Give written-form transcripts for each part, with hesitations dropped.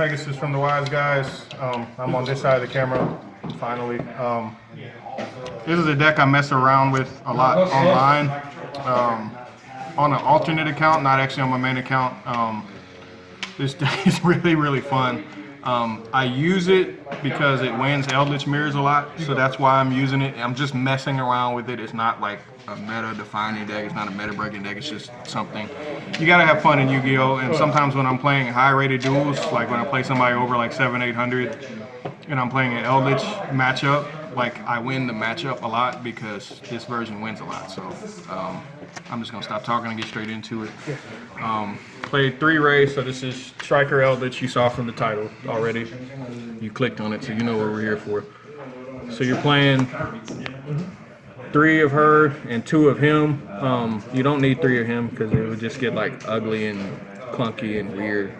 Pegasus from the Wise Guys. I'm on this side of the camera, finally. This is a deck I mess around with a lot online, on an alternate account, not actually on my main account. This deck is really fun. I use it because it wins Eldlich mirrors a lot, so that's why I'm using it. I'm just messing around with it. It's not like a meta-defining deck. It's not a meta-breaking deck. It's just something. You gotta have fun in Yu-Gi-Oh! And sometimes when I'm playing high-rated duels, like when I play somebody over like 700-800, and I'm playing an Eldlich matchup, like I win the matchup a lot because this version wins a lot. So I'm just gonna stop talking and get straight into it. Played 3 Rays, so this is Striker Eldlich. You saw from the title already. You clicked on it, so you know what we're here for. So you're playing 3 of her and 2 of him. You don't need 3 of him because it would just get like ugly and clunky and weird.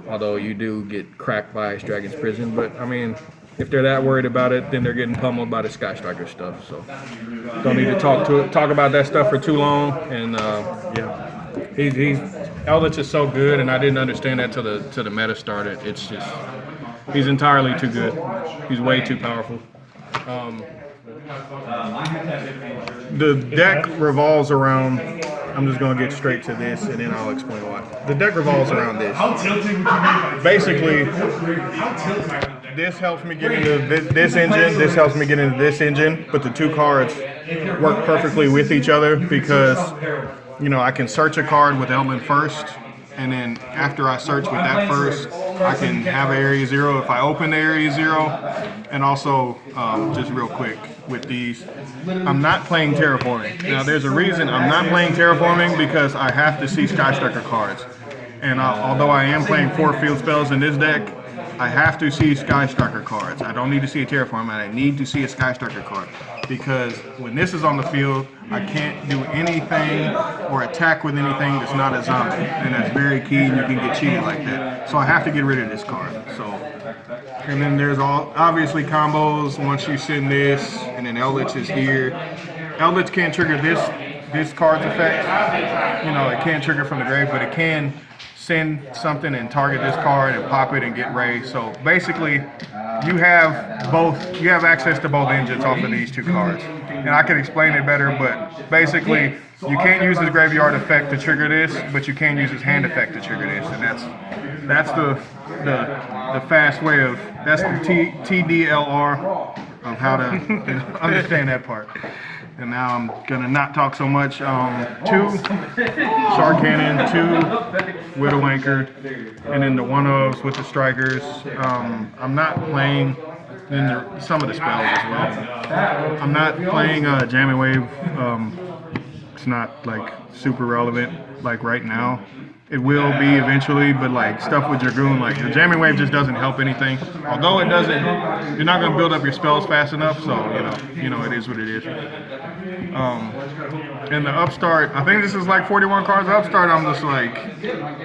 Although you do get cracked by Ice Dragon's Prison, but I mean, if they're that worried about it, then they're getting pummeled by the Sky Striker stuff. So don't need to talk about that stuff for too long. And yeah, Eldlich is so good, and I didn't understand that till the meta started. It's just he's entirely too good. He's way too powerful. The deck revolves around. I'm just gonna get straight to this, and then I'll explain why. The deck revolves around this. Basically, this helps me get into this engine. This helps me get into this engine. But the 2 cards work perfectly with each other because, you know, I can search a card with Eldlich first, and then after I search with that first, I can have an area 0 if I open the area 0. And also, just real quick with these, I'm not playing Terraforming. Now there's a reason I'm not playing Terraforming, because I have to see Sky Striker cards. And although I am playing 4 field spells in this deck, I have to see Sky Striker cards. I don't need to see a Terraform, I need to see a Sky Striker card. Because when this is on the field, I can't do anything or attack with anything that's not a zombie. And that's very key, and you can get cheated like that. So I have to get rid of this card. And then there's obviously combos once you send this, and then Eldlich is here. Eldlich can't trigger this card's effect. You know, it can't trigger from the grave, but it can send something and target this card and pop it and get Ray. So basically, you have access to both engines off of these 2 cards. And I can explain it better, but basically, you can't use his graveyard effect to trigger this, but you can use his hand effect to trigger this, and that's the fast way of, that's the TDLR of how to understand that part. And now I'm gonna not talk so much. 2 Shark Cannon, 2 Widow Anchor, and then the 1-ofs with the strikers. I'm not playing some of the spells as well. I'm not playing Jamming Wave. It's not like super relevant like right now. It will be eventually, but like stuff with Dragoon, like the Jamming Wave just doesn't help anything. Although it doesn't, you're not going to build up your spells fast enough, so you know it is what it is. And the Upstart, I think this is like 41 cards. Upstart, I'm just like,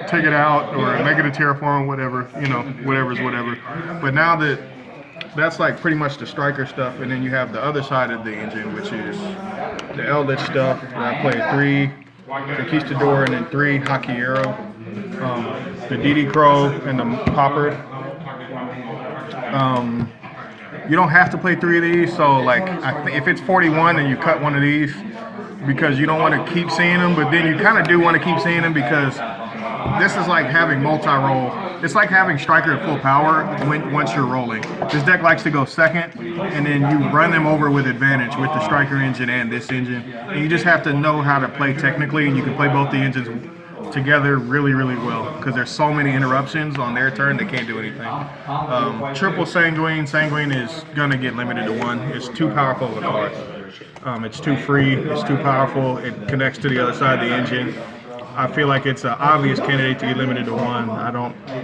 take it out or make it a Terraform, whatever, you know, whatever's whatever. But now that's like pretty much the Striker stuff, and then you have the other side of the engine, which is the Eldlich stuff. I played 3 Conquistador and then 3 Hakiero, the DD Crow and the Popper. You don't have to play 3 of these, so like if it's 41, then you cut one of these because you don't want to keep seeing them, but then you kind of do want to keep seeing them because this is like having multi-roll. It's like having Striker at full power once you're rolling. This deck likes to go second, and then you run them over with advantage with the Striker engine and this engine. And you just have to know how to play technically, and you can play both the engines together really well because there's so many interruptions on their turn they can't do anything. Triple Sanguine. Sanguine is gonna get limited to 1. It's too powerful of a card. It's too free. It's too powerful. It connects to the other side of the engine. I feel like it's an obvious candidate to get limited to 1.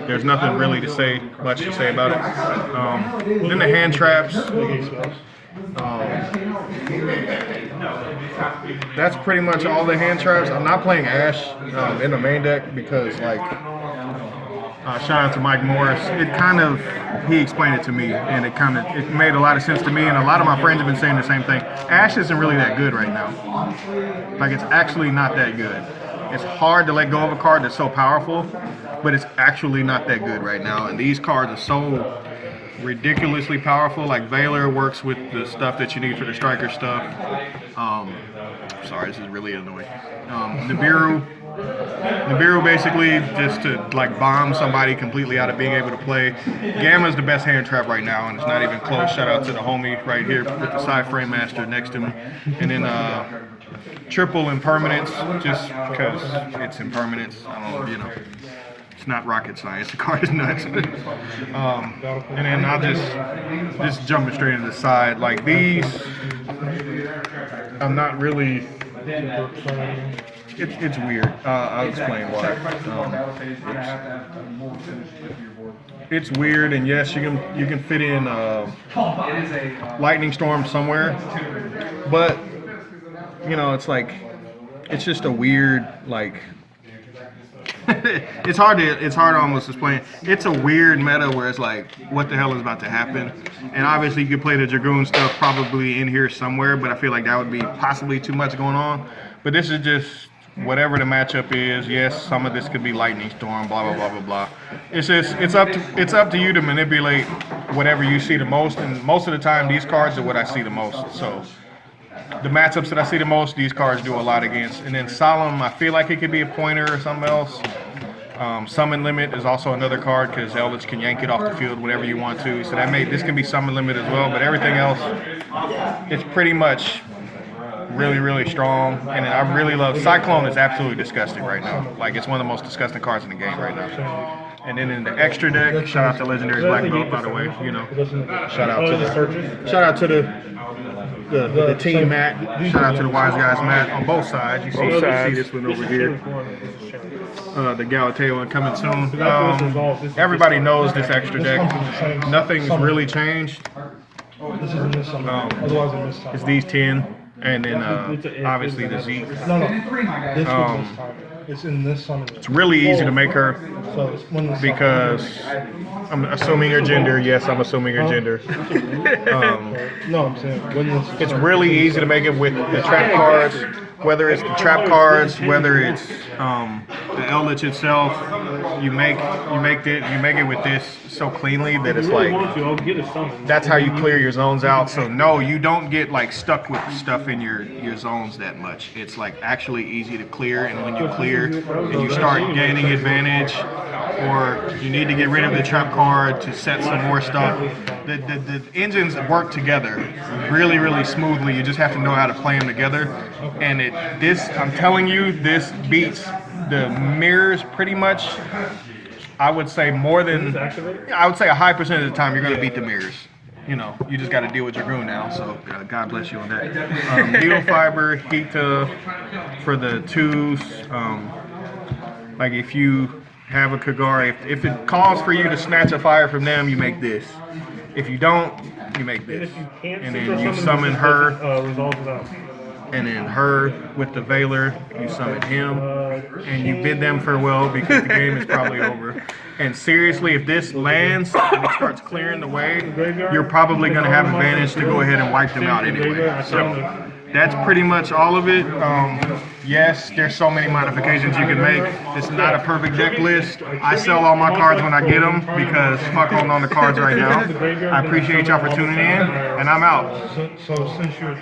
There's nothing really much to say about it. Then the hand traps. That's pretty much all the hand traps. I'm not playing Ash in the main deck because, like, shout out to Mike Morris. He explained it to me, and it made a lot of sense to me, and a lot of my friends have been saying the same thing. Ash isn't really that good right now. Like, it's actually not that good. It's hard to let go of a card that's so powerful, but it's actually not that good right now. And these cards are so ridiculously powerful. Like Valor works with the stuff that you need for the striker stuff. Sorry, this is really annoying. Nibiru basically just to like bomb somebody completely out of being able to play. Gamma's the best hand trap right now, and it's not even close. Shout out to the homie right here with the side frame master next to him. And then triple impermanence, just because it's impermanence. I don't, you know, it's not rocket science. The card is nuts. And then I'll just jumping straight into the side. Like these, I'm not really. It's weird. I'll explain why. It's weird, and yes, you can fit in Lightning Storm somewhere, but you know, it's like it's just a weird like. it's hard to almost explain. It's a weird meta where it's like, what the hell is about to happen? And obviously, you could play the Dragoon stuff probably in here somewhere, but I feel like that would be possibly too much going on. But this is just whatever the matchup is. Yes, some of this could be Lightning Storm, blah blah blah blah blah. It's just it's up to you to manipulate whatever you see the most, and most of the time these cards are what I see the most. So the matchups that I see the most, these cards do a lot against. And then Solemn, I feel like it could be a pointer or something else. Summon Limit is also another card because Eldlich can yank it off the field whenever you want to. So this can be Summon Limit as well. But everything else, it's pretty much really strong. And I really love Cyclone. Is absolutely disgusting right now. Like it's one of the most disgusting cards in the game right now. And then in the extra deck, shout out to Legendary Black Belt, by the way. You know, shout out to the team Matt. Shout out to the Wise Guys Matt on both sides. You see this one over here. The Galateo one coming soon. Everybody knows this extra deck. Nothing's really changed. It's these 10, and then obviously the Z. It's in this summon. It's really easy to make her because I'm assuming her gender. Yes, I'm assuming her gender. No, I'm saying it's really easy to make it with the trap cards, whether it's the trap cards, whether it's the Eldlich itself. You make it with this so cleanly that it's like that's how you clear your zones out. So no, you don't get like stuck with stuff in your zones that much. It's like actually easy to clear, and when you clear and you start gaining advantage, or you need to get rid of the trap card to set some more stuff, the engines work together really smoothly. You just have to know how to play them together. And I'm telling you, this beats the mirrors pretty much. I would say I would say a high percentage of the time you're going to beat the mirrors. You know, you just got to deal with Dragoon now. So God bless you on that. Needle Fiber, Hita for the 2s. Like if you have a Kagari, if it calls for you to snatch a fire from them, you make this. If you don't, you make this. And then you summon her. And then her with the Valor, you summon him, and you bid them farewell because the game is probably over. And seriously, if this lands and it starts clearing the way, you're probably going to have advantage to go ahead and wipe them out anyway. So that's pretty much all of it. Yes, there's so many modifications you can make. It's not a perfect deck list. I sell all my cards when I get them because fuck holding on the cards right now. I appreciate y'all for tuning in, and I'm out. So since you're